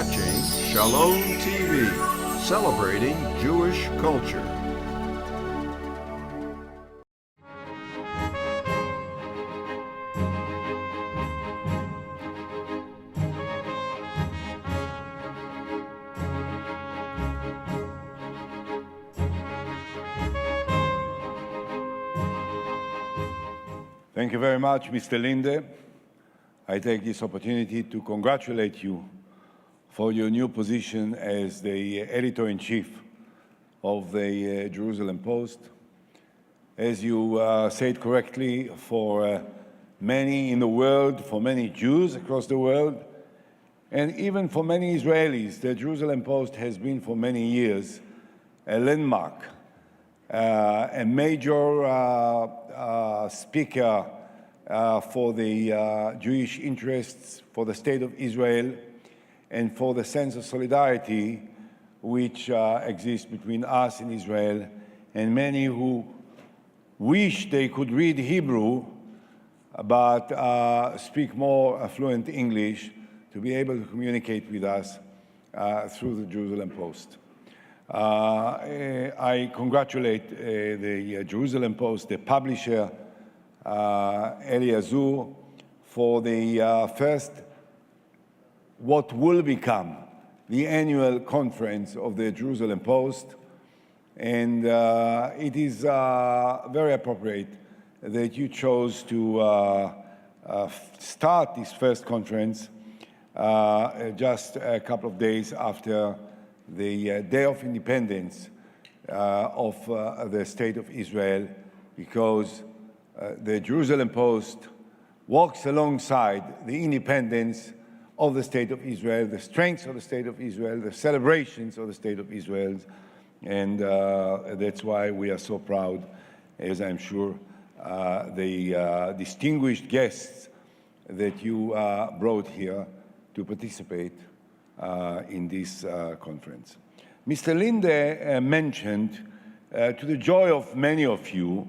watching Shalom TV, celebrating Jewish culture. Thank you very much, Mr. Linde. I take this opportunity to congratulate you for your new position as the editor-in-chief of the Jerusalem Post. As you said correctly, for many in the world, for many Jews across the world, and even for many Israelis, the Jerusalem Post has been for many years a landmark, a major speaker for the Jewish interests, for the state of Israel, and for the sense of solidarity which exists between us and Israel, and many who wish they could read Hebrew but speak more fluent English to be able to communicate with us through the Jerusalem Post. I congratulate the Jerusalem Post, the publisher, Eliezer, for the first, what will become the annual conference of the Jerusalem Post. And it is very appropriate that you chose to start this first conference just a couple of days after the Day of Independence of the State of Israel, because the Jerusalem Post walks alongside the independence of the State of Israel, the strengths of the State of Israel, the celebrations of the State of Israel, and that's why we are so proud, as I'm sure the distinguished guests that you brought here to participate in this conference. Mr. Linde mentioned, to the joy of many of you,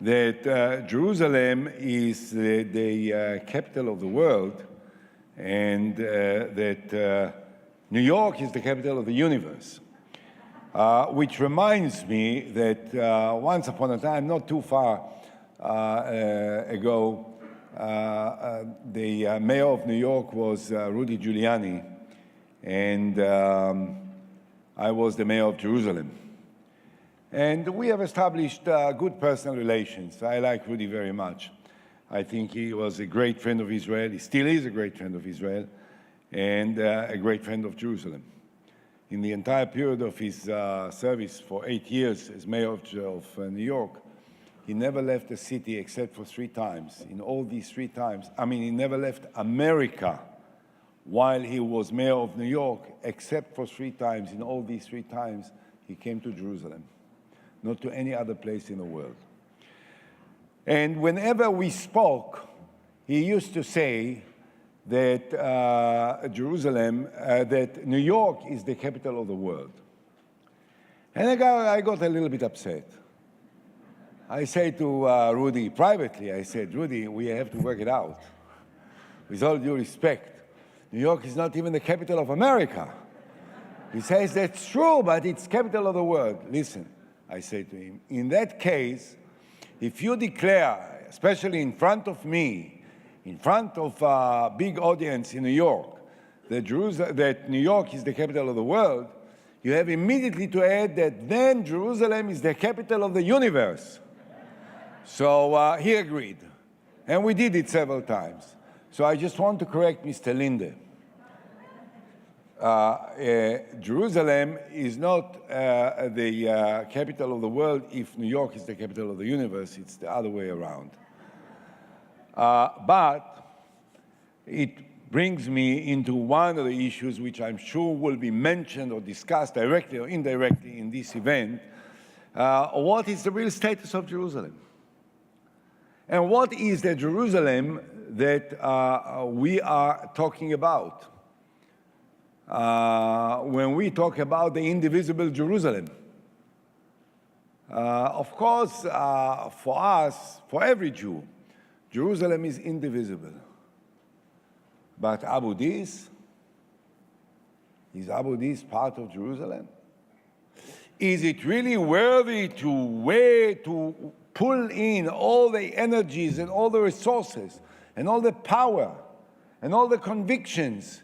that Jerusalem is the capital of the world, and that New York is the capital of the universe, which reminds me that once upon a time, not too far ago, the mayor of New York was Rudy Giuliani, and I was the mayor of Jerusalem. And we have established good personal relations. I like Rudy very much. I think he was a great friend of Israel. He still is a great friend of Israel, and a great friend of Jerusalem. In the entire period of his service for 8 years as mayor of New York, he never left the city except for 3 times. In all these 3 times, I mean, he never left America while he was mayor of New York, except for 3 times. In all these 3 times, he came to Jerusalem, not to any other place in the world. And whenever we spoke, he used to say that that New York is the capital of the world. And I got a little bit upset. I said to Rudy privately, I said, Rudy, we have to work it out. With all due respect, New York is not even the capital of America. He says, that's true, but it's capital of the world. Listen, I say to him, in that case, if you declare, especially in front of me, in front of a big audience in New York, that New York is the capital of the world, you have immediately to add that then Jerusalem is the capital of the universe. So he agreed, and we did it several times. So I just want to correct Mr. Linde. Jerusalem is not the capital of the world if New York is the capital of the universe. It's the other way around. But it brings me into one of the issues which I'm sure will be mentioned or discussed directly or indirectly in this event. What is the real status of Jerusalem? And what is the Jerusalem that we are talking about when we talk about the indivisible Jerusalem? Of course, for us, for every Jew, Jerusalem is indivisible. But Abu Dis, Is Abu Dis part of Jerusalem? Is it really worthy to pull in all the energies and all the resources and all the power and all the convictions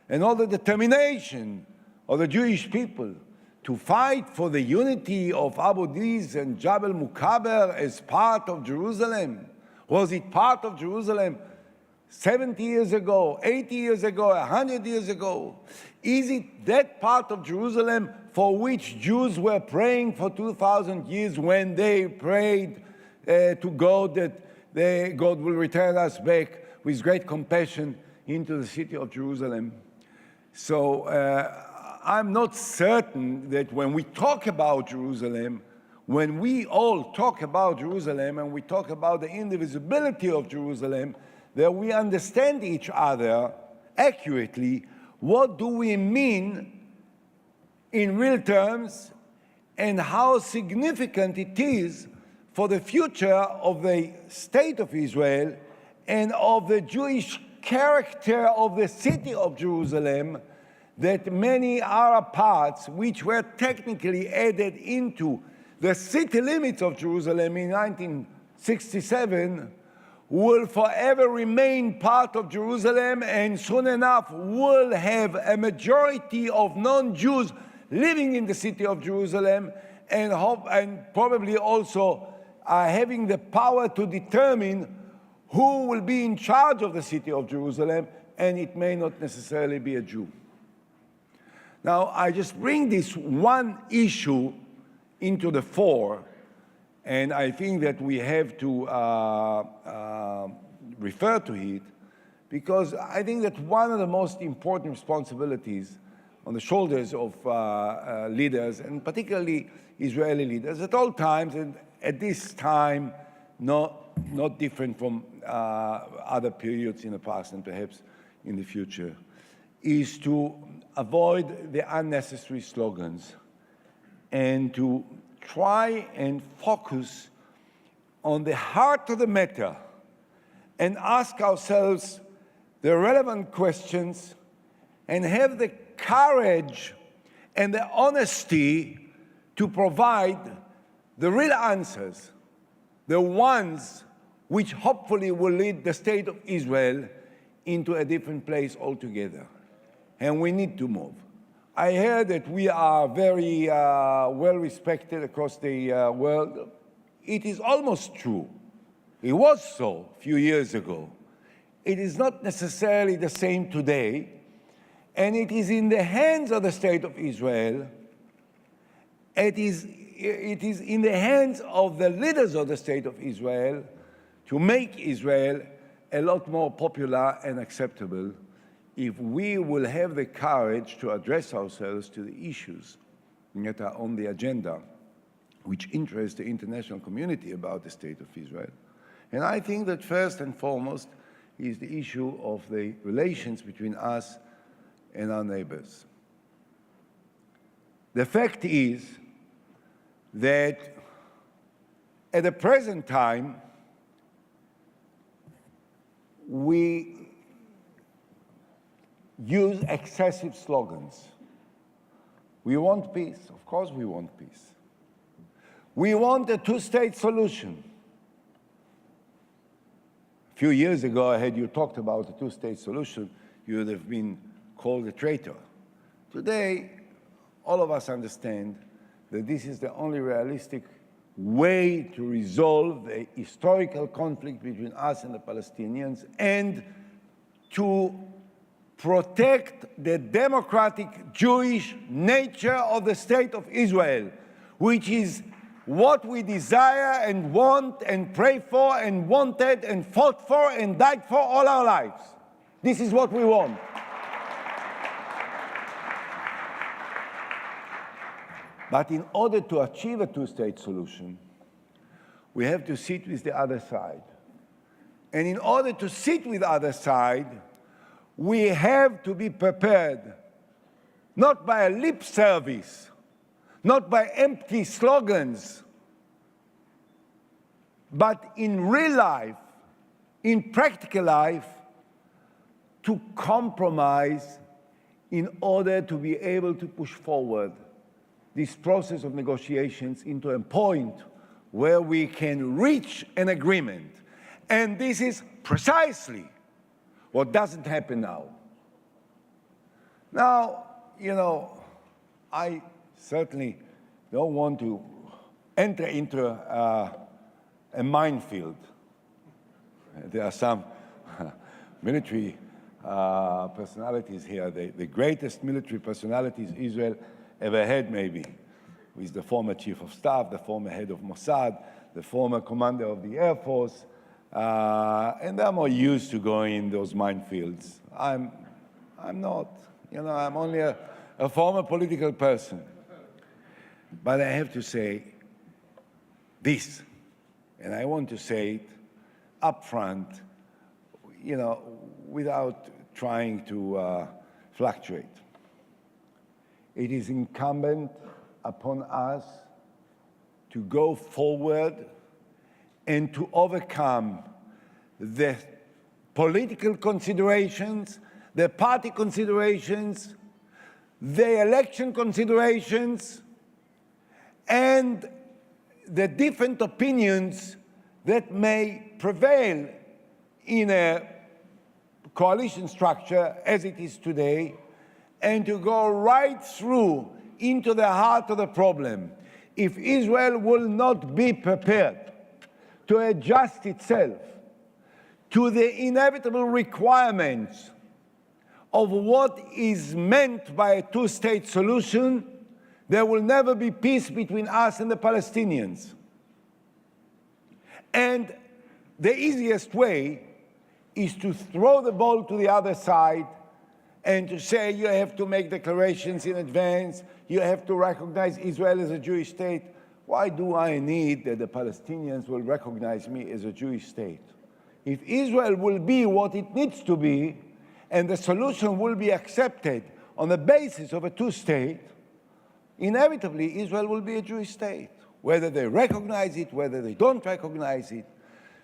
and all the determination of the Jewish people to fight for the unity of Abu Dis and Jabal Mukaber as part of Jerusalem? Was it part of Jerusalem 70 years ago, 80 years ago, 100 years ago? Is it that part of Jerusalem for which Jews were praying for 2,000 years when they prayed to God that God will return us back with great compassion into the city of Jerusalem? So I'm not certain that when we talk about Jerusalem, when we all talk about Jerusalem and we talk about the indivisibility of Jerusalem, that we understand each other accurately. What do we mean in real terms, and how significant it is for the future of the state of Israel and of the Jewish character of the city of Jerusalem, that many Arab parts, which were technically added into the city limits of Jerusalem in 1967, will forever remain part of Jerusalem, and soon enough will have a majority of non-Jews living in the city of Jerusalem, and probably also having the power to determine who will be in charge of the city of Jerusalem, and it may not necessarily be a Jew. Now, I just bring this one issue into the fore, and I think that we have to refer to it, because I think that one of the most important responsibilities on the shoulders of leaders, and particularly Israeli leaders at all times, and at this time, not different from other periods in the past and perhaps in the future, is to avoid the unnecessary slogans and to try and focus on the heart of the matter and ask ourselves the relevant questions and have the courage and the honesty to provide the real answers, the ones which hopefully will lead the state of Israel into a different place altogether. And we need to move. I heard that we are very well respected across the world. It is almost true. It was so a few years ago. It is not necessarily the same today, and it is in the hands of the state of Israel. It is in the hands of the leaders of the state of Israel to make Israel a lot more popular and acceptable, if we will have the courage to address ourselves to the issues that are on the agenda, which interest the international community about the state of Israel. And I think that first and foremost is the issue of the relations between us and our neighbors. The fact is that at the present time, we use excessive slogans. We want peace. Of course we want peace. We want a two-state solution. A few years ago, I had you talked about a two-state solution, you would have been called a traitor. Today, all of us understand that this is the only realistic way to resolve the historical conflict between us and the Palestinians, and to protect the democratic Jewish nature of the state of Israel, which is what we desire and want and pray for and wanted and fought for and died for all our lives. This is what we want. But in order to achieve a two-state solution, we have to sit with the other side. And in order to sit with the other side, we have to be prepared, not by a lip service, not by empty slogans, but in real life, in practical life, to compromise in order to be able to push forward this process of negotiations into a point where we can reach an agreement. And this is precisely what doesn't happen now. Now, I certainly don't want to enter into a minefield. There are some military personalities here, the greatest military personalities Israel ever had, maybe, with the former chief of staff, the former head of Mossad, the former commander of the Air Force, and they're more used to going in those minefields. I'm not. I'm only a former political person. But I have to say this, and I want to say it up front, without trying to fluctuate. It is incumbent upon us to go forward and to overcome the political considerations, the party considerations, the election considerations, and the different opinions that may prevail in a coalition structure as it is today, and to go right through into the heart of the problem. If Israel will not be prepared to adjust itself to the inevitable requirements of what is meant by a two-state solution, there will never be peace between us and the Palestinians. And the easiest way is to throw the ball to the other side and to say you have to make declarations in advance, you have to recognize Israel as a Jewish state. Why do I need that the Palestinians will recognize me as a Jewish state? If Israel will be what it needs to be, and the solution will be accepted on the basis of a two-state, inevitably Israel will be a Jewish state, whether they recognize it, whether they don't recognize it.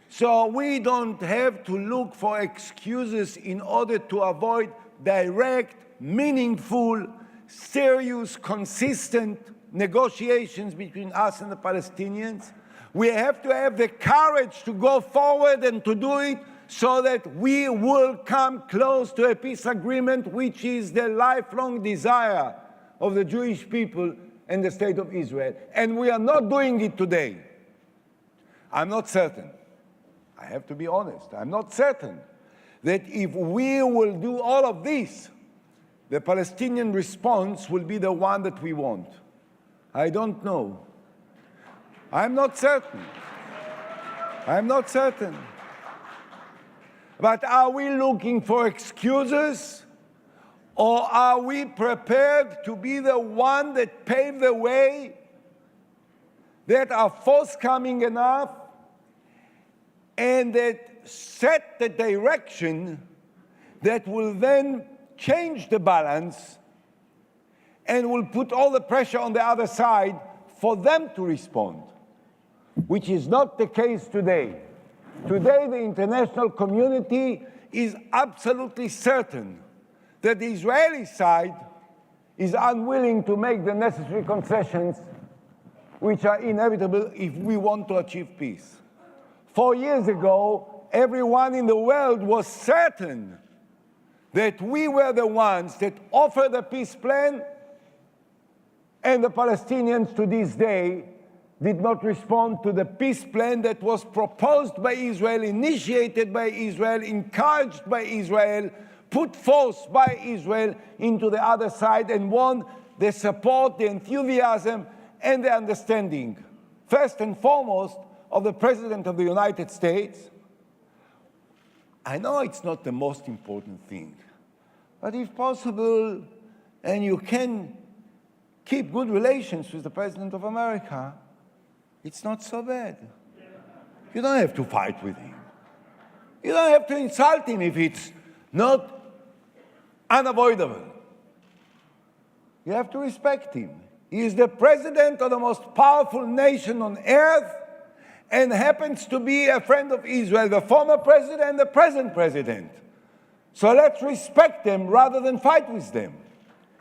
So we don't have to look for excuses in order to avoid direct, meaningful, serious, consistent negotiations between us and the Palestinians. We have to have the courage to go forward and to do it so that we will come close to a peace agreement, which is the lifelong desire of the Jewish people and the state of Israel. And we are not doing it today. I'm not certain. I have to be honest. I'm not certain that if we will do all of this, the Palestinian response will be the one that we want. I don't know. I'm not certain. I'm not certain. But are we looking for excuses, or are we prepared to be the one that pave the way, that are forthcoming enough, and that set the direction that will then change the balance and will put all the pressure on the other side for them to respond, which is not the case today. Today, the international community is absolutely certain that the Israeli side is unwilling to make the necessary concessions which are inevitable if we want to achieve peace. 4 years ago, everyone in the world was certain that we were the ones that offered a peace plan, and the Palestinians to this day did not respond to the peace plan that was proposed by Israel, initiated by Israel, encouraged by Israel, put forth by Israel into the other side, and won the support, the enthusiasm, and the understanding, first and foremost, of the President of the United States. I know it's not the most important thing, but if possible, and you can keep good relations with the President of America, it's not so bad. You don't have to fight with him. You don't have to insult him if it's not unavoidable. You have to respect him. He is the president of the most powerful nation on earth and happens to be a friend of Israel, the former president and the present president. So let's respect them rather than fight with them.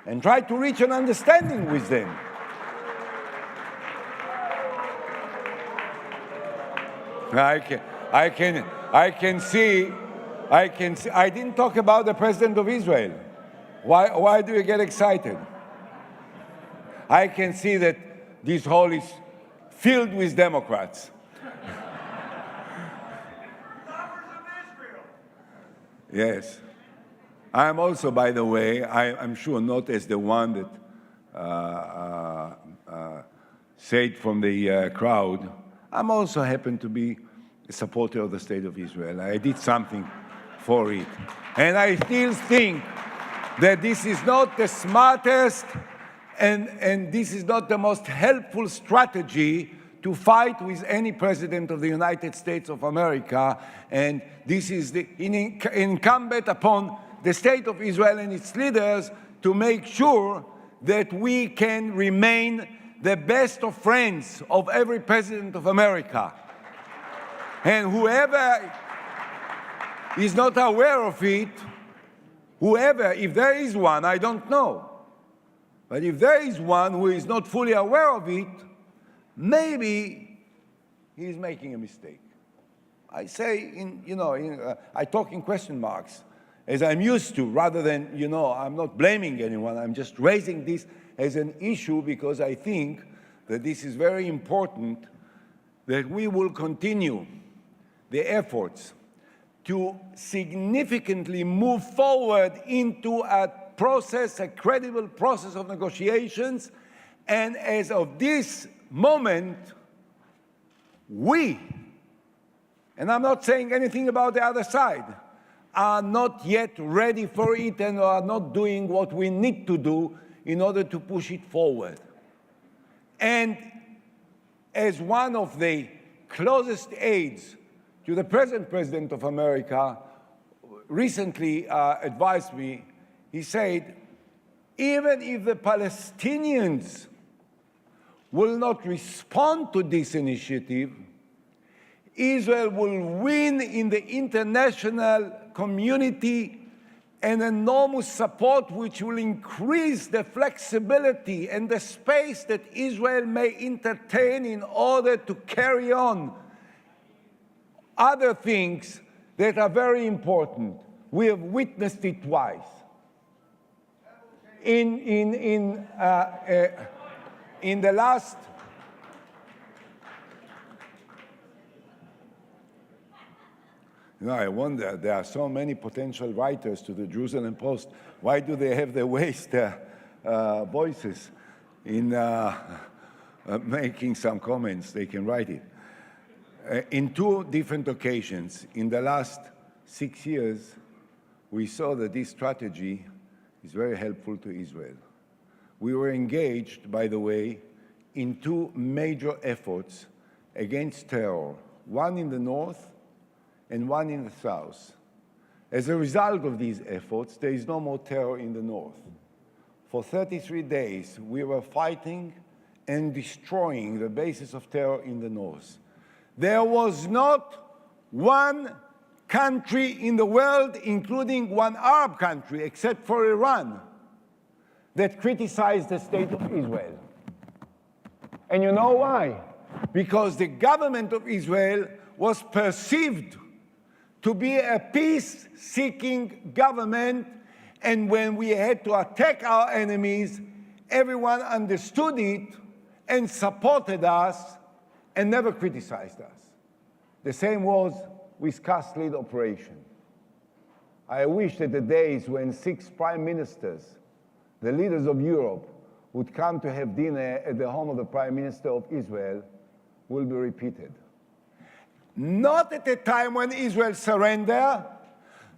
and try to reach an understanding with them. I can see. I didn't talk about the president of Israel. Why do you get excited? I can see that this hall is filled with Democrats. Yes. I'm also, by the way, I'm sure not as the one that said from the crowd, I'm also happen to be a supporter of the state of Israel. I did something for it. And I still think that this is not the smartest and this is not the most helpful strategy to fight with any president of the United States of America. And this is incumbent upon the state of Israel and its leaders to make sure that we can remain the best of friends of every president of America. And whoever is not aware of it, whoever, if there is one, I don't know, but if there is one who is not fully aware of it, maybe he is making a mistake. I say, I talk in question marks, as I'm used to, rather than, I'm not blaming anyone. I'm just raising this as an issue because I think that this is very important, that we will continue the efforts to significantly move forward into a process, a credible process of negotiations. And as of this moment, we, and I'm not saying anything about the other side, are not yet ready for it and are not doing what we need to do in order to push it forward. And as one of the closest aides to the present President of America recently advised me, he said, even if the Palestinians will not respond to this initiative, Israel will win in the international community an enormous support which will increase the flexibility and the space that Israel may entertain in order to carry on other things that are very important. We have witnessed it twice. In the last I wonder, there are so many potential writers to the Jerusalem Post. Why do they have to waste their voices in making some comments? They can write it. In two different occasions, in the last 6 years, we saw that this strategy is very helpful to Israel. We were engaged, by the way, in two major efforts against terror, one in the north and one in the south. As a result of these efforts, there is no more terror in the north. For 33 days, we were fighting and destroying the basis of terror in the north. There was not one country in the world, including one Arab country, except for Iran, that criticized the state of Israel. And you know why? Because the government of Israel was perceived to be a peace-seeking government, and when we had to attack our enemies, everyone understood it and supported us and never criticized us. The same was with Cast-Lead operation. I wish that the days when 6 prime ministers, the leaders of Europe, would come to have dinner at the home of the Prime Minister of Israel will be repeated. Not at a time when Israel surrendered,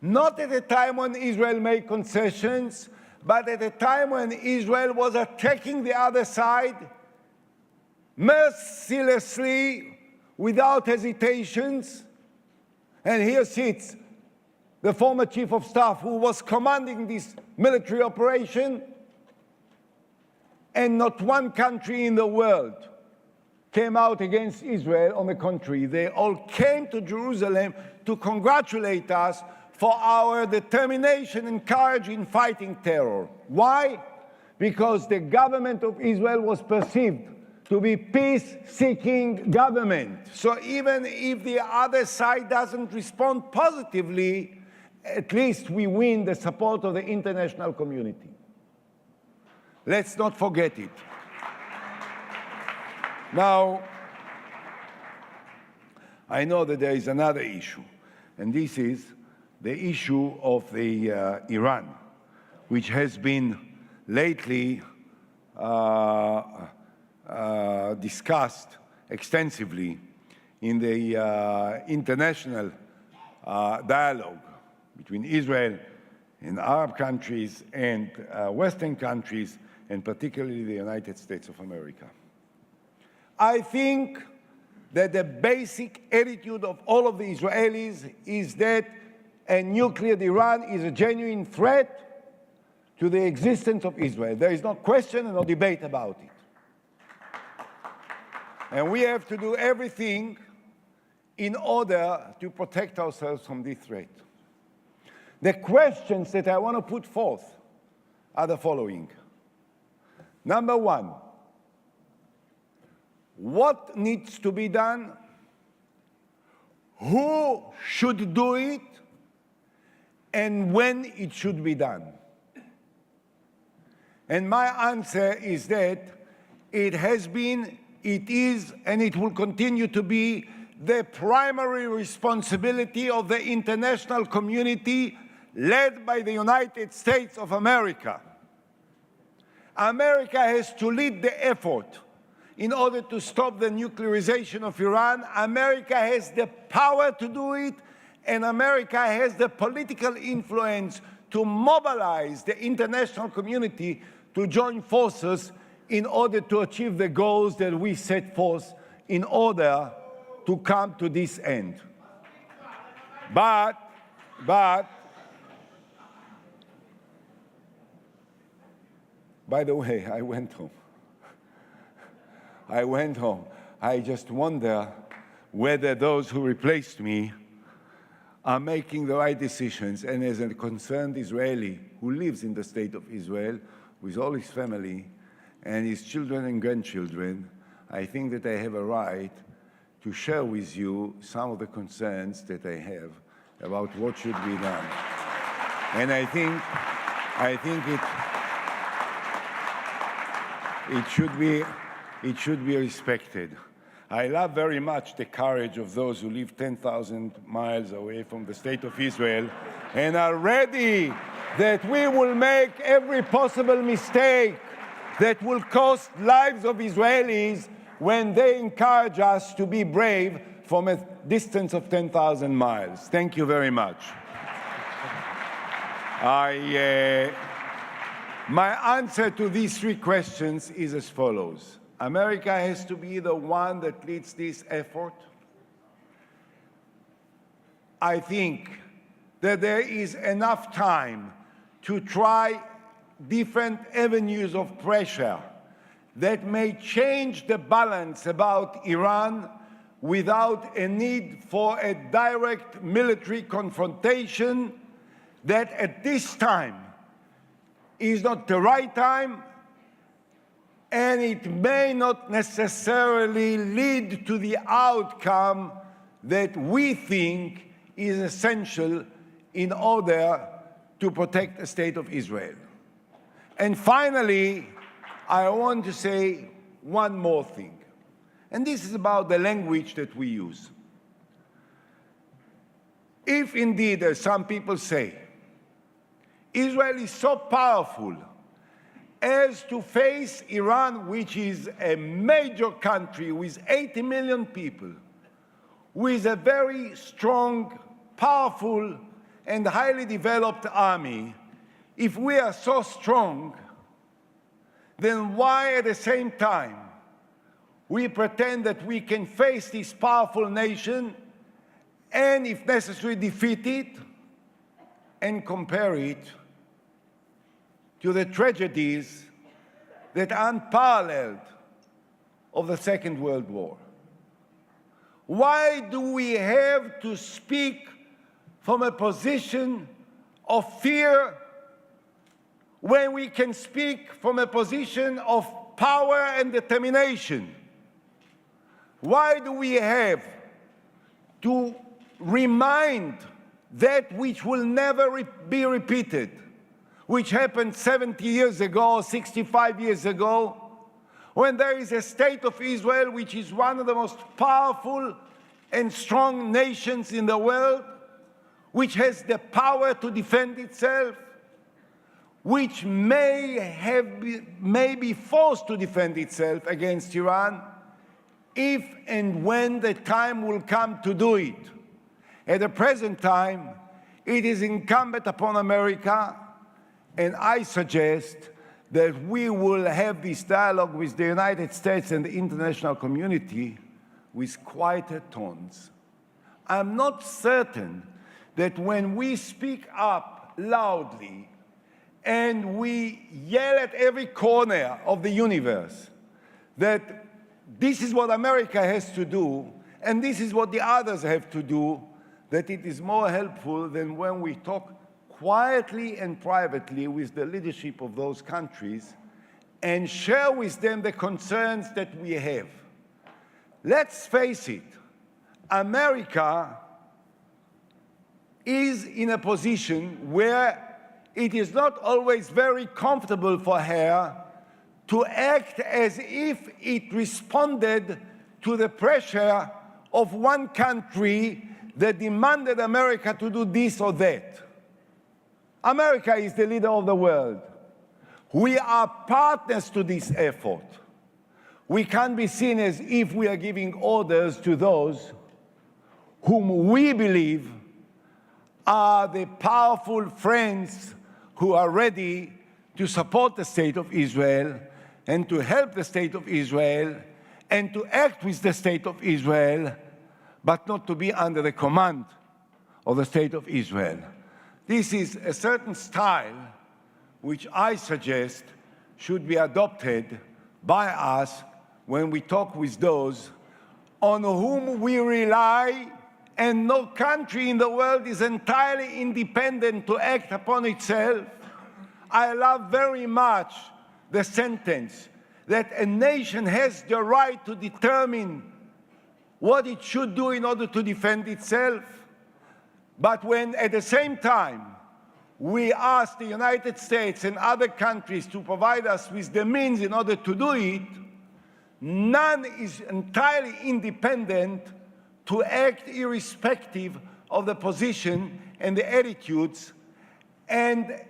not at a time when Israel made concessions, but at a time when Israel was attacking the other side mercilessly, without hesitations. And here sits the former chief of staff who was commanding this military operation, and not one country in the world came out against Israel. On the contrary, they all came to Jerusalem to congratulate us for our determination and courage in fighting terror. Why? because the government of Israel was perceived to be peace-seeking government. So even if the other side doesn't respond positively, at least we win the support of the international community. Let's not forget it. Now, I know that there is another issue, and this is the issue of the Iran, which has been lately discussed extensively in the international dialogue between Israel and Arab countries and Western countries, and particularly the United States of America. I think that the basic attitude of all of the Israelis is that a nuclear Iran is a genuine threat to the existence of Israel. There is no question and no debate about it. And we have to do everything in order to protect ourselves from this threat. The questions that I want to put forth are the following. Number one, what needs to be done? Who should do it? And when it should be done? And my answer is that it has been, it is, and it will continue to be the primary responsibility of the international community led by the United States of America. America has to lead the effort in order to stop the nuclearization of Iran. America has the power to do it, and America has the political influence to mobilize the international community to join forces in order to achieve the goals that we set forth in order to come to this end. But, by the way, I went home. I just wonder whether those who replaced me are making the right decisions. And as a concerned Israeli who lives in the state of Israel with all his family and his children and grandchildren, I think that I have a right to share with you some of the concerns that I have about what should be done. And I think it should be respected. I love very much the courage of those who live 10,000 miles away from the state of Israel and are ready that we will make every possible mistake that will cost lives of Israelis when they encourage us to be brave from a distance of 10,000 miles. Thank you very much. My answer to these three questions is as follows. America has to be the one that leads this effort. I think that there is enough time to try different avenues of pressure that may change the balance about Iran without a need for a direct military confrontation that at this time is not the right time, and it may not necessarily lead to the outcome that we think is essential in order to protect the state of Israel. And finally, I want to say one more thing, and this is about the language that we use. If indeed, as some people say, Israel is so powerful as to face Iran, which is a major country with 80 million people, with a very strong, powerful, and highly developed army, if we are so strong, then why at the same time we pretend that we can face this powerful nation and, if necessary, defeat it and compare it to the tragedies that are unparalleled of the Second World War? Why do we have to speak from a position of fear when we can speak from a position of power and determination? Why do we have to remind that which will never be repeated, which happened 70 years ago, 65 years ago, when there is a state of Israel which is one of the most powerful and strong nations in the world, which has the power to defend itself, which may be forced to defend itself against Iran, if and when the time will come to do it. At the present time, it is incumbent upon America, and I suggest that we will have this dialogue with the United States and the international community with quieter tones. I'm not certain that when we speak up loudly and we yell at every corner of the universe that this is what America has to do and this is what the others have to do, that it is more helpful than when we talk quietly and privately with the leadership of those countries and share with them the concerns that we have. Let's face it, America is in a position where it is not always very comfortable for her to act as if it responded to the pressure of one country that demanded America to do this or that. America is the leader of the world. We are partners to this effort. We can't be seen as if we are giving orders to those whom we believe are the powerful friends who are ready to support the state of Israel and to help the state of Israel and to act with the state of Israel, but not to be under the command of the state of Israel. This is a certain style which I suggest should be adopted by us when we talk with those on whom we rely, and no country in the world is entirely independent to act upon itself. I love very much the sentence that a nation has the right to determine what it should do in order to defend itself. But when at the same time we ask the United States and other countries to provide us with the means in order to do it, none is entirely independent to act irrespective of the position and the attitudes and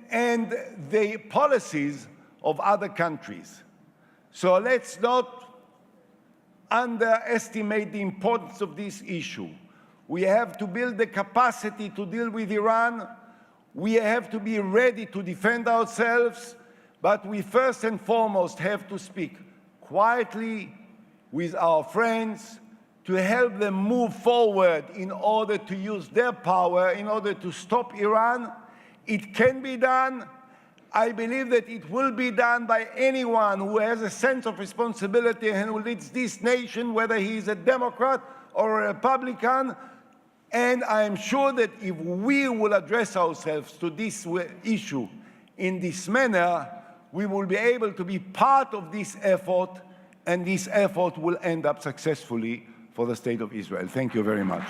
the policies of other countries. So let's not underestimate the importance of this issue. We have to build the capacity to deal with Iran. We have to be ready to defend ourselves, but we first and foremost have to speak quietly with our friends to help them move forward in order to use their power in order to stop Iran. It can be done. I believe that it will be done by anyone who has a sense of responsibility and who leads this nation, whether he is a Democrat or a Republican. And I am sure that if we will address ourselves to this issue in this manner, we will be able to be part of this effort, and this effort will end up successfully for the State of Israel. Thank you very much.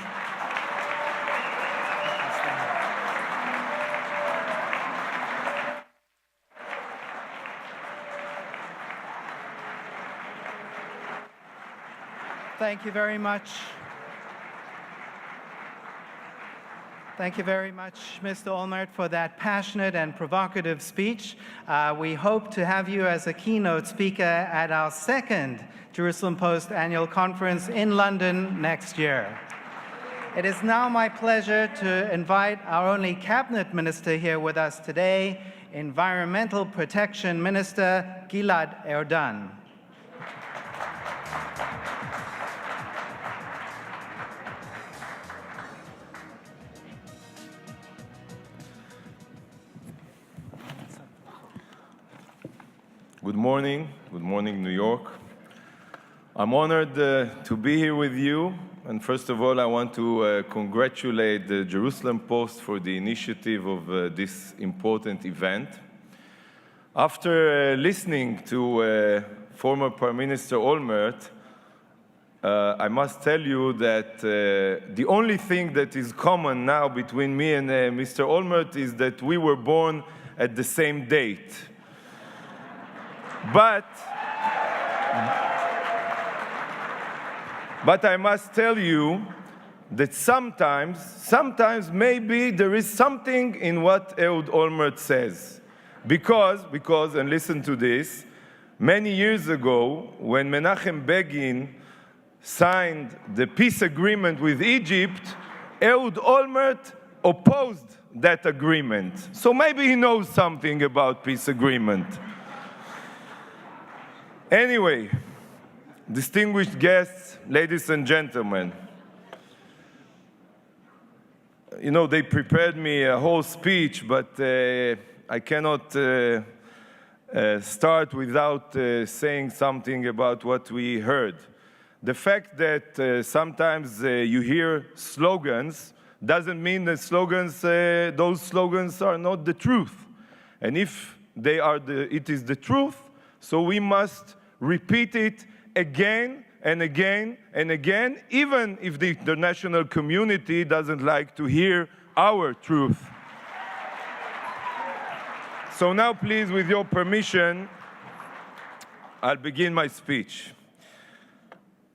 Thank you very much. Thank you very much, Mr. Olmert, for that passionate and provocative speech. We hope to have you as a keynote speaker at our second Jerusalem Post annual conference in London next year. It is now my pleasure to invite our only cabinet minister here with us today, Environmental Protection Minister Gilad Erdan. Good morning, New York. I'm honored to be here with you, and first of all, I want to congratulate the Jerusalem Post for the initiative of this important event. After listening to former Prime Minister Olmert, I must tell you that the only thing that is common now between me and Mr. Olmert is that we were born at the same date. But I must tell you that sometimes maybe there is something in what Ehud Olmert says. Because, and listen to this, many years ago, when Menachem Begin signed the peace agreement with Egypt, Ehud Olmert opposed that agreement. So maybe he knows something about peace agreement. Anyway, distinguished guests, ladies and gentlemen, you know, they prepared me a whole speech, but I cannot start without saying something about what we heard. The fact that sometimes you hear slogans doesn't mean that those slogans are not the truth. And if it is the truth, so we must repeat it again and again and again, even if the international community doesn't like to hear our truth. So now, please, with your permission, I'll begin my speech.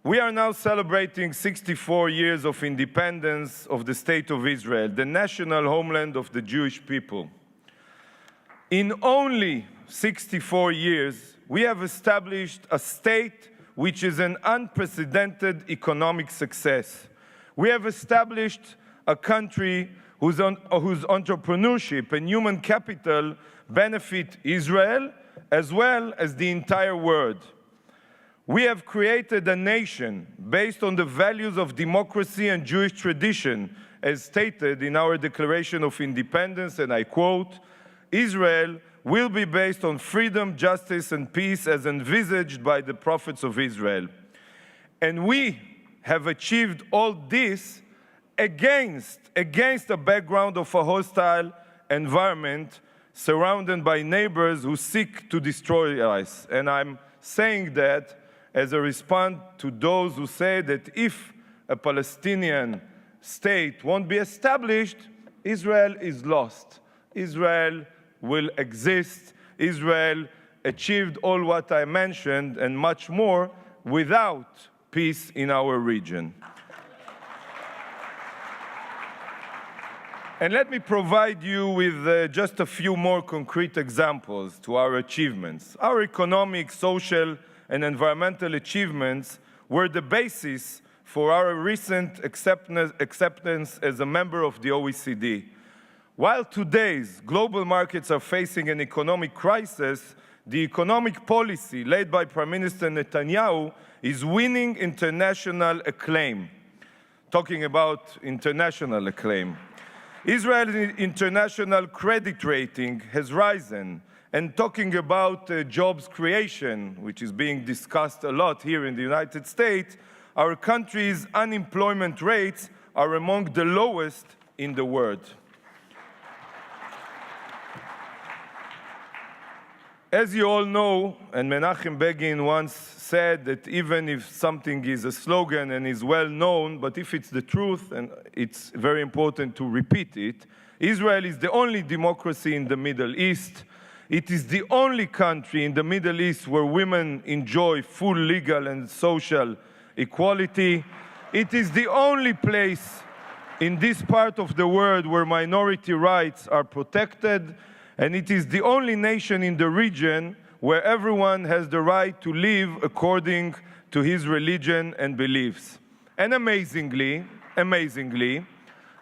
We are now celebrating 64 years of independence of the State of Israel, the national homeland of the Jewish people. In only 64 years, we have established a state which is an unprecedented economic success. We have established a country whose entrepreneurship and human capital benefit Israel as well as the entire world. We have created a nation based on the values of democracy and Jewish tradition, as stated in our Declaration of Independence, and I quote, "Israel will be based on freedom, justice, and peace as envisaged by the prophets of Israel." And we have achieved all this against a background of a hostile environment surrounded by neighbors who seek to destroy us. And I'm saying that as a response to those who say that if a Palestinian state won't be established, Israel is lost. Israel will exist. Israel achieved all what I mentioned and much more without peace in our region. And let me provide you with just a few more concrete examples to our achievements. Our economic, social, and environmental achievements were the basis for our recent acceptance as a member of the OECD. While today's global markets are facing an economic crisis, the economic policy led by Prime Minister Netanyahu is winning international acclaim. Talking about international acclaim. Israel's international credit rating has risen, and talking about jobs creation, which is being discussed a lot here in the United States, our country's unemployment rates are among the lowest in the world. As you all know, and Menachem Begin once said that even if something is a slogan and is well known, but if it's the truth, and it's very important to repeat it, Israel is the only democracy in the Middle East. It is the only country in the Middle East where women enjoy full legal and social equality. It is the only place in this part of the world where minority rights are protected. And it is the only nation in the region where everyone has the right to live according to his religion and beliefs. And amazingly,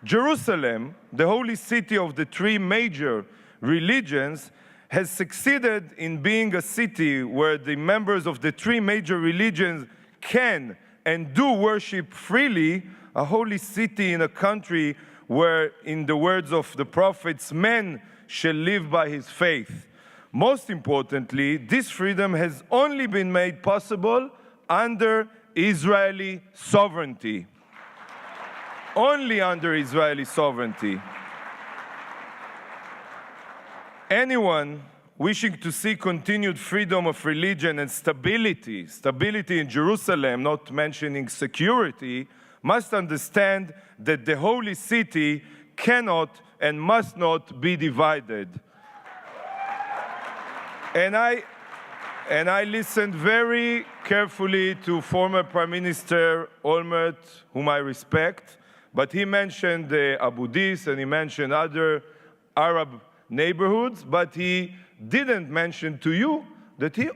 Jerusalem, the holy city of the three major religions, has succeeded in being a city where the members of the three major religions can and do worship freely, a holy city in a country where, in the words of the prophets, men shall live by his faith. Most importantly, this freedom has only been made possible under Israeli sovereignty. Only under Israeli sovereignty. Anyone wishing to see continued freedom of religion and stability in Jerusalem, not mentioning security, must understand that the holy city cannot and must not be divided. And I listened very carefully to former Prime Minister Olmert, whom I respect, but he mentioned Abu Dis and he mentioned other Arab neighborhoods, but he didn't mention to you that he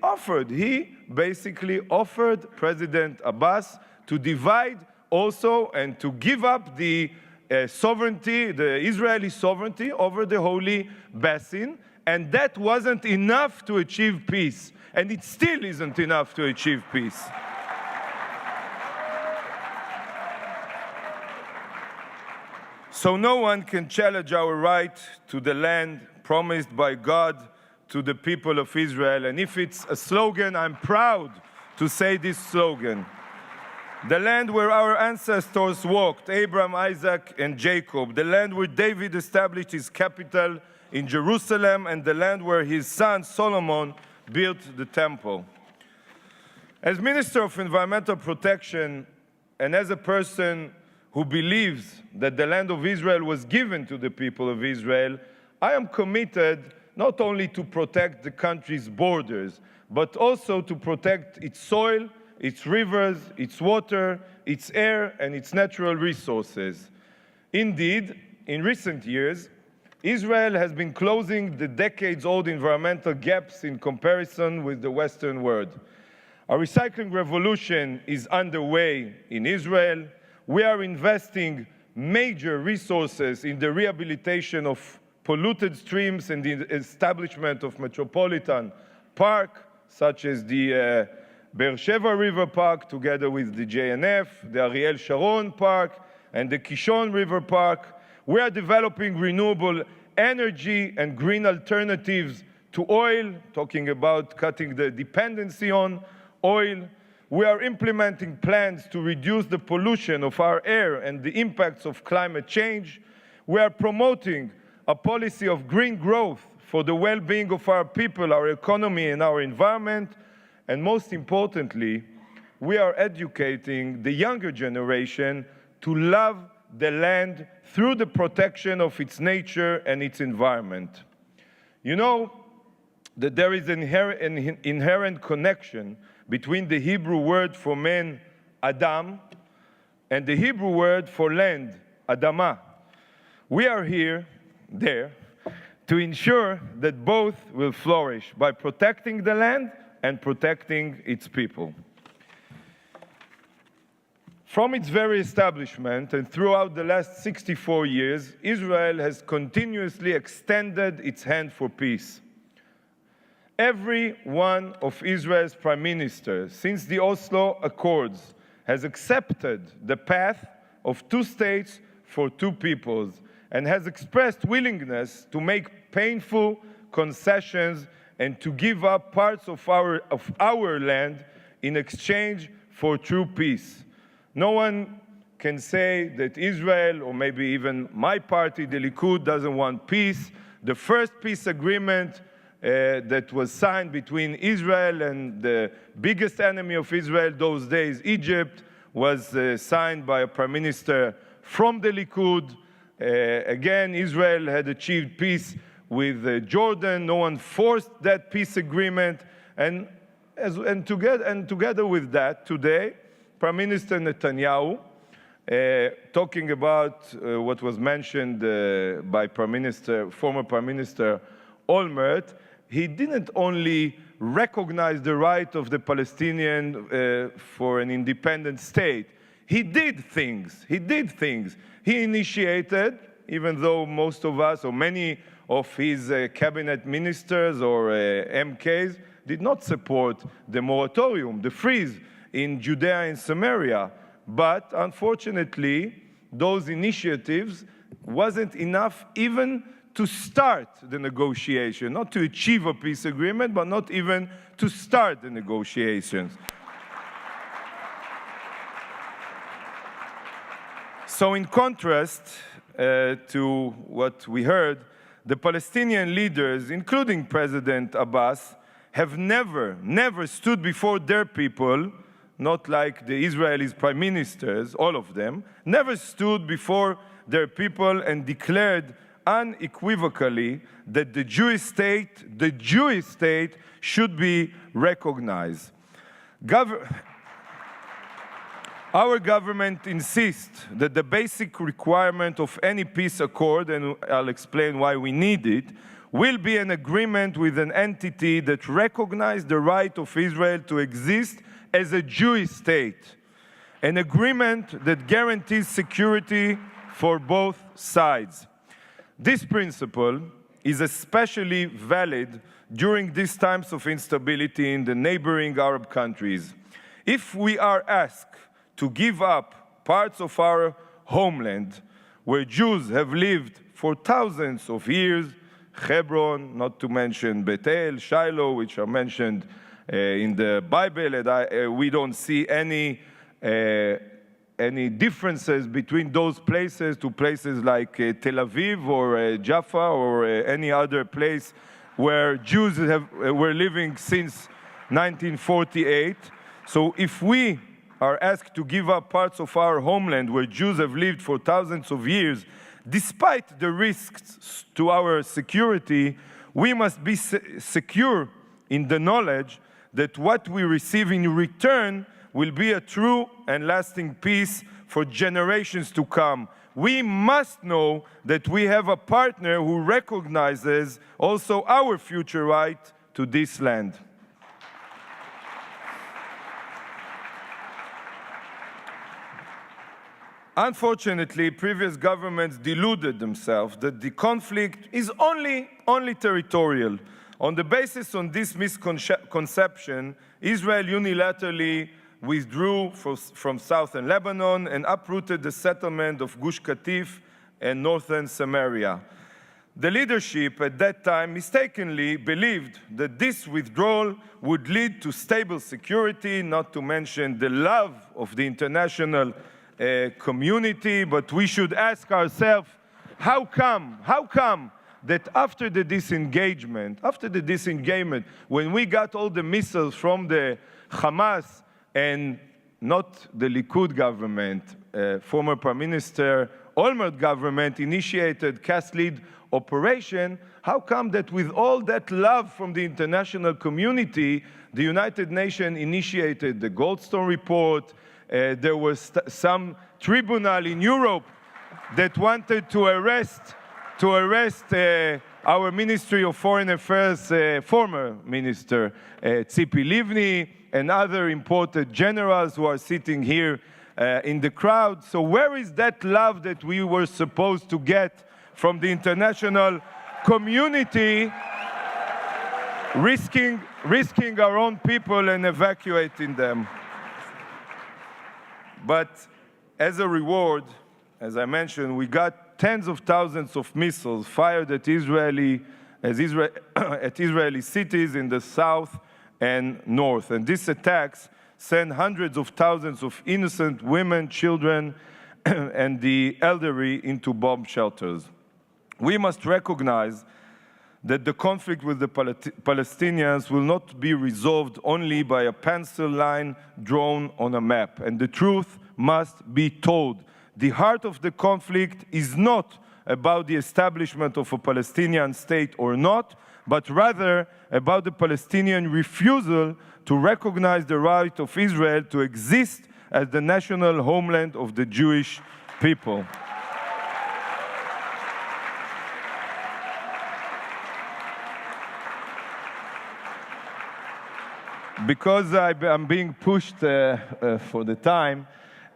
basically offered President Abbas to divide also and to give up the sovereignty, the Israeli sovereignty over the Holy Basin, and that wasn't enough to achieve peace, and it still isn't enough to achieve peace. So no one can challenge our right to the land promised by God to the people of Israel. And if it's a slogan, I'm proud to say this slogan. The land where our ancestors walked, Abraham, Isaac, and Jacob. The land where David established his capital in Jerusalem, and the land where his son Solomon built the temple. As Minister of Environmental Protection, and as a person who believes that the land of Israel was given to the people of Israel, I am committed not only to protect the country's borders, but also to protect its soil, its rivers, its water, its air, and its natural resources. Indeed, in recent years, Israel has been closing the decades-old environmental gaps in comparison with the Western world. A recycling revolution is underway in Israel. We are investing major resources in the rehabilitation of polluted streams and the establishment of metropolitan parks, such as the Be'er Sheva River Park, together with the JNF, the Ariel Sharon Park, and the Kishon River Park. We are developing renewable energy and green alternatives to oil, talking about cutting the dependency on oil. We are implementing plans to reduce the pollution of our air and the impacts of climate change. We are promoting a policy of green growth for the well-being of our people, our economy, and our environment. And most importantly, we are educating the younger generation to love the land through the protection of its nature and its environment. You know that there is an inherent connection between the Hebrew word for man, Adam, and the Hebrew word for land, Adama. We are there, to ensure that both will flourish by protecting the land and protecting its people. From its very establishment and throughout the last 64 years, Israel has continuously extended its hand for peace. Every one of Israel's prime ministers since the Oslo Accords has accepted the path of two states for two peoples and has expressed willingness to make painful concessions and to give up parts of our land in exchange for true peace. No one can say that Israel, or maybe even my party, the Likud, doesn't want peace. The first peace agreement that was signed between Israel and the biggest enemy of Israel those days, Egypt, was signed by a prime minister from the Likud. Again, Israel had achieved peace with Jordan. No one forced that peace agreement. And together with that, today, Prime Minister Netanyahu, talking about what was mentioned by former Prime Minister Olmert, he didn't only recognize the right of the Palestinian for an independent state. He did things. He initiated, even though most of us, or many of his cabinet ministers or MKs, did not support the moratorium, the freeze in Judea and Samaria. But unfortunately, those initiatives wasn't enough even to start the negotiation, not to achieve a peace agreement, but not even to start the negotiations. So in contrast to what we heard, the Palestinian leaders, including President Abbas, have never stood before their people, not like the Israelis' prime ministers, all of them, never stood before their people and declared unequivocally that the Jewish state should be recognized. Our government insists that the basic requirement of any peace accord, and I'll explain why we need it, will be an agreement with an entity that recognizes the right of Israel to exist as a Jewish state, an agreement that guarantees security for both sides. This principle is especially valid during these times of instability in the neighboring Arab countries. If we are asked to give up parts of our homeland where Jews have lived for thousands of years, Hebron, not to mention Bethel, Shiloh, which are mentioned in the Bible, and we don't see any differences between those places to places like Tel Aviv or Jaffa or any other place where Jews were living since 1948. So if we are asked to give up parts of our homeland where Jews have lived for thousands of years, despite the risks to our security, we must be secure in the knowledge that what we receive in return will be a true and lasting peace for generations to come. We must know that we have a partner who recognizes also our future right to this land. Unfortunately, previous governments deluded themselves that the conflict is only territorial. On the basis of this misconception, Israel unilaterally withdrew from southern Lebanon and uprooted the settlement of Gush Katif and northern Samaria. The leadership at that time mistakenly believed that this withdrawal would lead to stable security, not to mention the love of the international community, but we should ask ourselves, how come that after the disengagement, when we got all the missiles from the Hamas and not the Likud government, former Prime Minister Olmert government initiated cast lead operation, how come that with all that love from the international community, the United Nations initiated the Goldstone report? There was some tribunal in Europe that wanted to arrest our Ministry of Foreign Affairs former minister, Tzipi Livni, and other important generals who are sitting here in the crowd. So where is that love that we were supposed to get from the international community, risking our own people and evacuating them? But as a reward, as I mentioned, we got tens of thousands of missiles fired at Israeli cities in the south and north. And these attacks sent hundreds of thousands of innocent women, children, and the elderly into bomb shelters. We must recognize that the conflict with the Palestinians will not be resolved only by a pencil line drawn on a map. And the truth must be told. The heart of the conflict is not about the establishment of a Palestinian state or not, but rather about the Palestinian refusal to recognize the right of Israel to exist as the national homeland of the Jewish people. Because I'm being pushed for the time,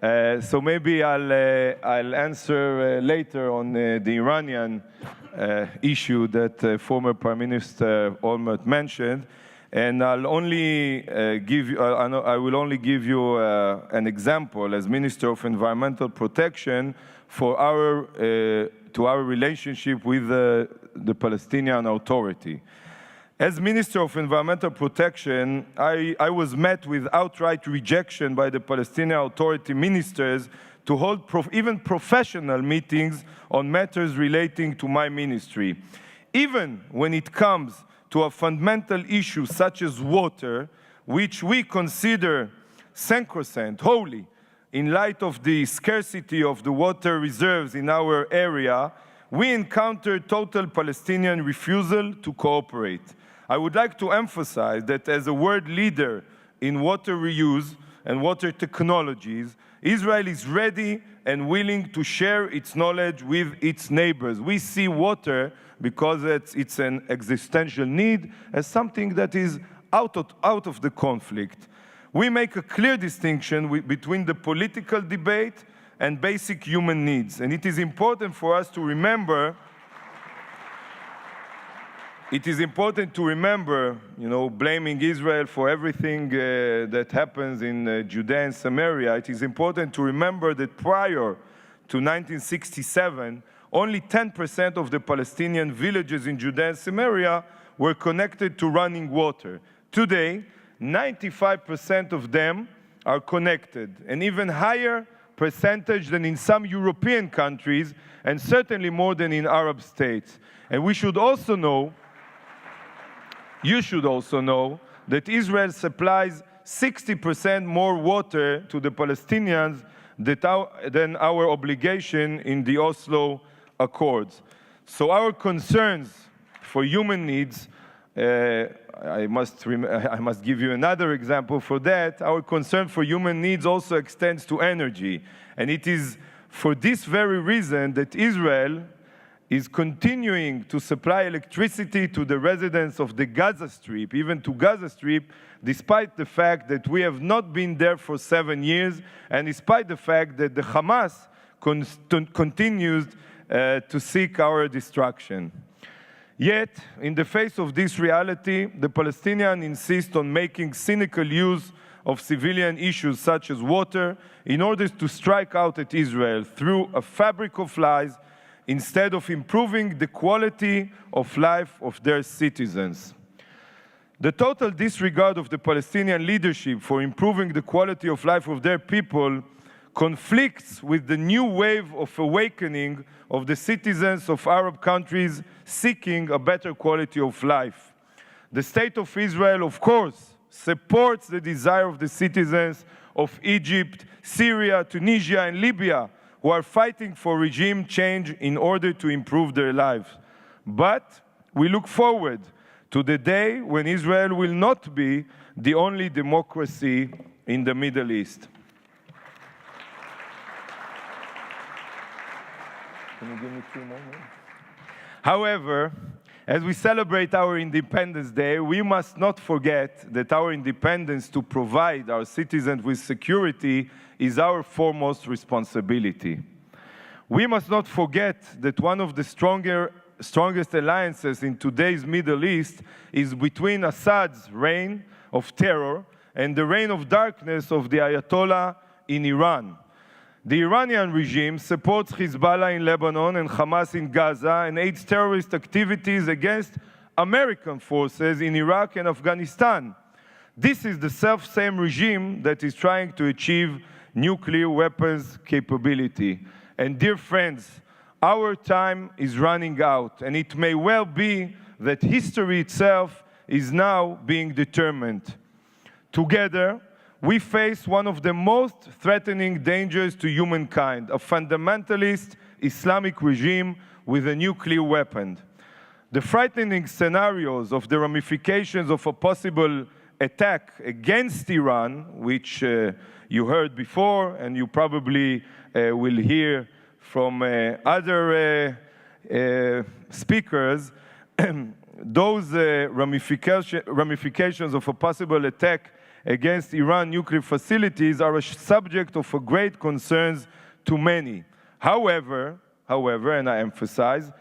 so maybe I'll answer later on the Iranian issue that former Prime Minister Olmert mentioned, and I will only give you an example as Minister of Environmental Protection for our relationship with the Palestinian Authority. As Minister of Environmental Protection, I was met with outright rejection by the Palestinian Authority ministers to hold even professional meetings on matters relating to my ministry. Even when it comes to a fundamental issue such as water, which we consider sacrosanct, holy, in light of the scarcity of the water reserves in our area, we encounter total Palestinian refusal to cooperate. I would like to emphasize that as a world leader in water reuse and water technologies, Israel is ready and willing to share its knowledge with its neighbors. We see water, because it's an existential need, as something that is out of the conflict. We make a clear distinction between the political debate and basic human needs. And it is important for us to remember, blaming Israel for everything that happens in Judea and Samaria. It is important to remember that prior to 1967, only 10% of the Palestinian villages in Judea and Samaria were connected to running water. Today, 95% of them are connected, an even higher percentage than in some European countries, and certainly more than in Arab states. And we should also know, you should also know, that Israel supplies 60% more water to the Palestinians than our obligation in the Oslo Accords. So our concerns for human needs, I must give you another example for that. Our concern for human needs also extends to energy. And it is for this very reason that Israel is continuing to supply electricity to the residents of the Gaza Strip, even to Gaza Strip, despite the fact that we have not been there for 7 years, and despite the fact that the Hamas continues to seek our destruction. Yet, in the face of this reality, the Palestinians insist on making cynical use of civilian issues such as water in order to strike out at Israel through a fabric of lies instead of improving the quality of life of their citizens. The total disregard of the Palestinian leadership for improving the quality of life of their people conflicts with the new wave of awakening of the citizens of Arab countries seeking a better quality of life. The State of Israel, of course, supports the desire of the citizens of Egypt, Syria, Tunisia, and Libya, who are fighting for regime change in order to improve their lives. But we look forward to the day when Israel will not be the only democracy in the Middle East. Can you give me 2 more minutes? However, as we celebrate our Independence Day, we must not forget that our independence to provide our citizens with security is our foremost responsibility. We must not forget that one of the strongest alliances in today's Middle East is between Assad's reign of terror and the reign of darkness of the Ayatollah in Iran. The Iranian regime supports Hezbollah in Lebanon and Hamas in Gaza and aids terrorist activities against American forces in Iraq and Afghanistan. This is the self-same regime that is trying to achieve nuclear weapons capability. And dear friends, our time is running out, and it may well be that history itself is now being determined. Together, we face one of the most threatening dangers to humankind, a fundamentalist Islamic regime with a nuclear weapon. The frightening scenarios of the ramifications of a possible attack against Iran, which you heard before and you probably will hear from other speakers, those ramifications of a possible attack against Iran nuclear facilities are a subject of a great concerns to many. However, and I emphasize,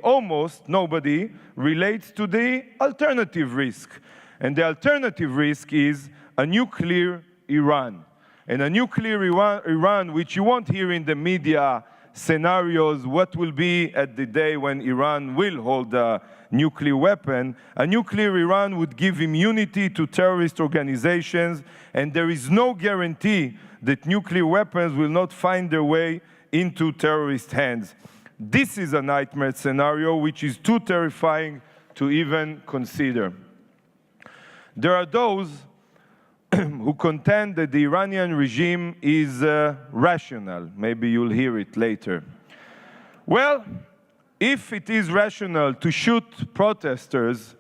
almost nobody relates to the alternative risk. And the alternative risk is a nuclear Iran. And a nuclear Iran, which you won't hear in the media scenarios, what will be at the day when Iran will hold a nuclear weapon. A nuclear Iran would give immunity to terrorist organizations, and there is no guarantee that nuclear weapons will not find their way into terrorist hands. This is a nightmare scenario which is too terrifying to even consider. There are those who contend that the Iranian regime is rational. Maybe you'll hear it later. Well, if it is rational to shoot protesters,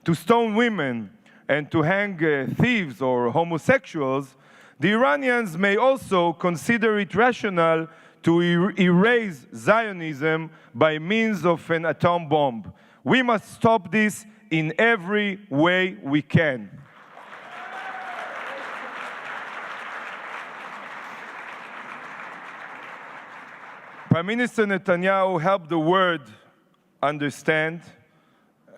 to stone women, and to hang thieves or homosexuals, the Iranians may also consider it rational to erase Zionism by means of an atom bomb. We must stop this in every way we can. Prime Minister Netanyahu helped the world understand,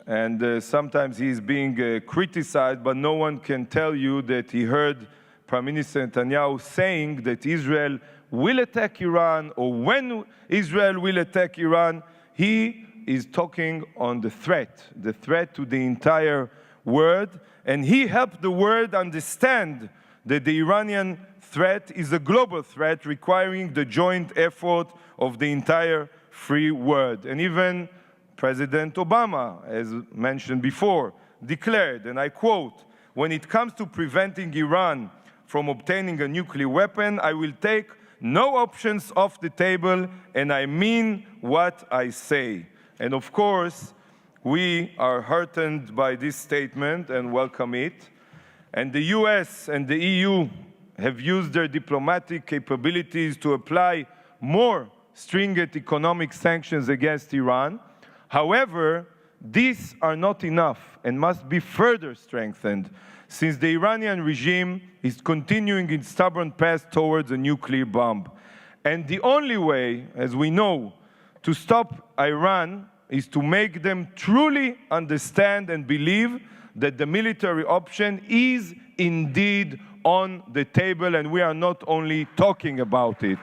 and sometimes he is being criticized, but no one can tell you that he heard Prime Minister Netanyahu saying that Israel will attack Iran, or when Israel will attack Iran. He is talking on the threat to the entire world, and he helped the world understand that the Iranian threat is a global threat requiring the joint effort of the entire free world. And even President Obama, as mentioned before, declared, and I quote, "When it comes to preventing Iran from obtaining a nuclear weapon, I will take no options off the table, and I mean what I say." And of course, we are heartened by this statement and welcome it. And the US and the EU have used their diplomatic capabilities to apply more stringent economic sanctions against Iran. However, these are not enough and must be further strengthened, since the Iranian regime is continuing its stubborn path towards a nuclear bomb. And the only way, as we know, to stop Iran is to make them truly understand and believe that the military option is indeed on the table, and we are not only talking about it.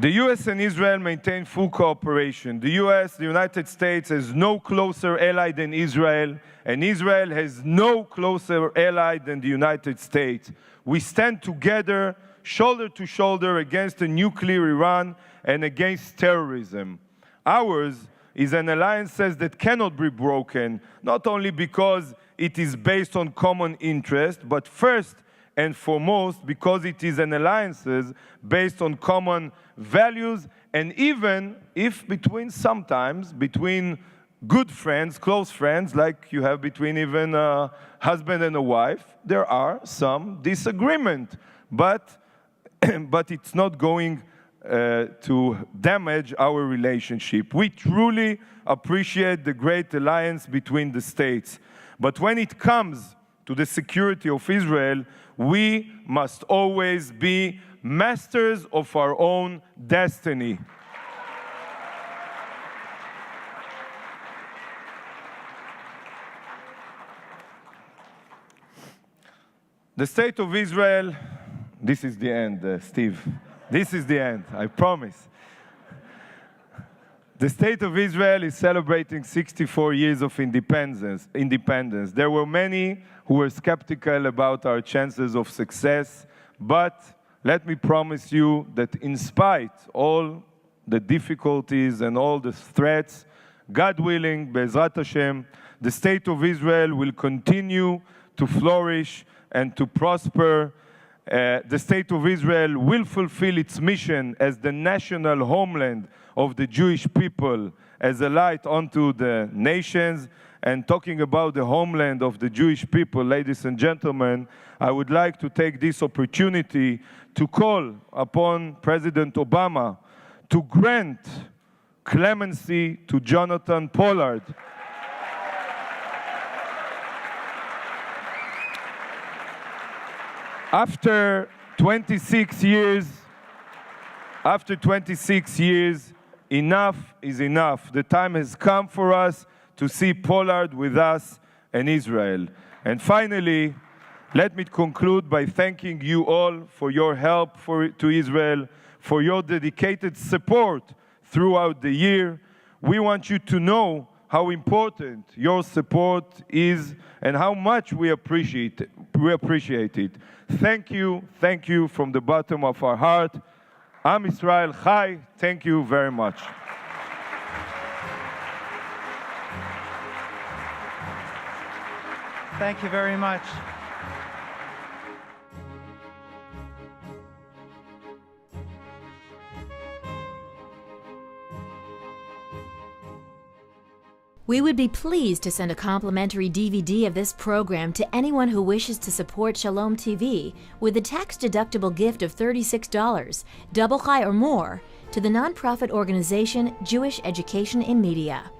The US and Israel maintain full cooperation. The United States, has no closer ally than Israel, and Israel has no closer ally than the United States. We stand together, shoulder to shoulder, against a nuclear Iran and against terrorism. Ours is an alliance that cannot be broken, not only because it is based on common interest, but first and foremost because it is an alliance based on common values, and even if sometimes between good friends, close friends, like you have between even a husband and a wife, there are some disagreement, but it's not going to damage our relationship. We truly appreciate the great alliance between the states. But when it comes to the security of Israel, we must always be masters of our own destiny. The state of Israel, this is the end, Steve. This is the end, I promise. The state of Israel is celebrating 64 years of independence. There were many who were skeptical about our chances of success, but let me promise you that in spite of all the difficulties and all the threats, God willing, Be'ezrat Hashem, the state of Israel will continue to flourish and to prosper. The state of Israel will fulfill its mission as the national homeland of the Jewish people, as a light unto the nations. And talking about the homeland of the Jewish people, ladies and gentlemen, I would like to take this opportunity to call upon President Obama to grant clemency to Jonathan Pollard. After 26 years, enough is enough. The time has come for us to see Pollard with us and Israel. And finally, let me conclude by thanking you all for your help to Israel, for your dedicated support throughout the year. We want you to know how important your support is and how much we appreciate it. Thank you from the bottom of our heart. Am Israel Chai. Thank you very much. Thank you very much. We would be pleased to send a complimentary DVD of this program to anyone who wishes to support Shalom TV with a tax-deductible gift of $36, double chai or more, to the nonprofit organization Jewish Education in Media.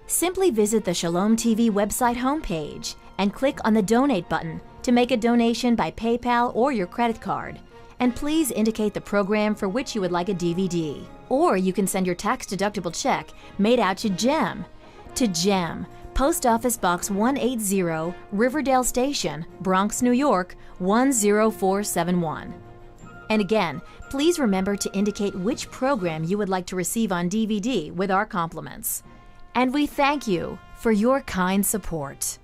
Simply visit the Shalom TV website homepage and click on the Donate button to make a donation by PayPal or your credit card. And please indicate the program for which you would like a DVD. Or you can send your tax-deductible check made out to JEM, Post Office Box 180, Riverdale Station, Bronx, New York 10471. And again, please remember to indicate which program you would like to receive on DVD with our compliments. And we thank you for your kind support.